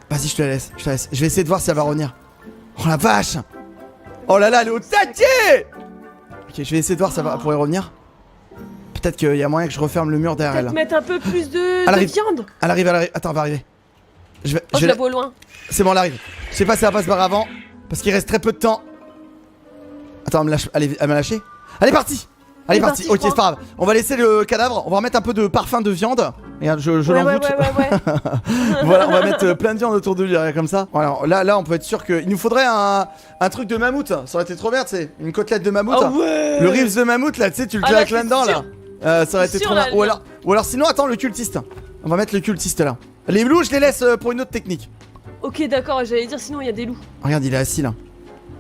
Vas-y, je te la laisse, je te la laisse. Je vais essayer de voir si elle va revenir. Oh la vache. Oh là là, elle est au taquet. Ok, je vais essayer de voir si elle va pourrait revenir. Peut-être qu'il y a moyen que je referme le mur derrière elle. Peut-être mettre un peu plus de viande. Elle arrive, elle arrive. Attends, elle va arriver. Je la vois au loin. C'est bon, elle arrive. Je sais pas si elle va pas se barrer avant. Parce qu'il reste très peu de temps. Attends, elle m'a lâché. Elle est partie. Elle est partie. Ok, c'est pas grave. On va laisser le cadavre. On va remettre un peu de parfum de viande. Regarde, je l'en goûte. Ouais. Voilà, on va mettre plein de viande autour de lui, comme ça. Voilà, là, on peut être sûr qu'il nous faudrait un truc de mammouth. Ça aurait été trop bien, tu sais. Une côtelette de mammouth. Ah ouais. Le ribs de mammouth, là, tu sais, tu le claques là-dedans, là. Ça aurait été trop bien. Ou alors, sinon, attends, le cultiste. On va mettre le cultiste là. Les loups, je les laisse pour une autre technique. Ok, d'accord, j'allais dire sinon il y a des loups. Regarde, il est assis là.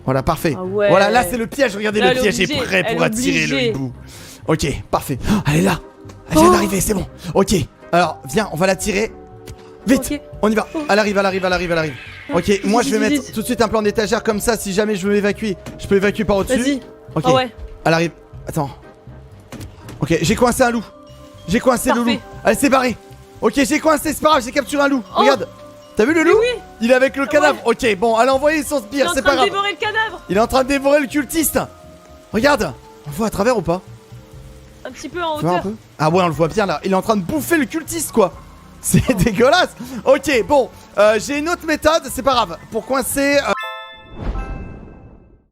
Voilà, parfait. Ah ouais. Voilà, là c'est le piège. Regardez, là, le piège est prêt pour attirer le hibou. Ok, parfait. Oh, elle est là. Elle vient d'arriver, c'est bon. Ok, alors viens, on va la tirer. Vite, okay. On y va. Elle arrive. Ok, moi je vais mettre tout de suite un plan d'étagère comme ça. Si jamais je veux m'évacuer, je peux évacuer par au-dessus. Vas-y. Ok, ouais. Elle arrive. Attends. Ok, j'ai coincé un loup. J'ai coincé le loup. Elle s'est barrée. Ok, j'ai coincé, c'est pas grave, j'ai capturé un loup. Regarde. T'as vu le loup? Oui. Il est avec le cadavre. Ok, bon, elle a envoyé son sbire, c'est pas grave. Il est en train de dévorer le cadavre. Il est en train de dévorer le cultiste. Regarde. On le voit à travers ou pas? Un petit peu en hauteur. Ah ouais, on le voit bien là. Il est en train de bouffer le cultiste, quoi. C'est dégueulasse. Ok, bon, j'ai une autre méthode, c'est pas grave. Pour coincer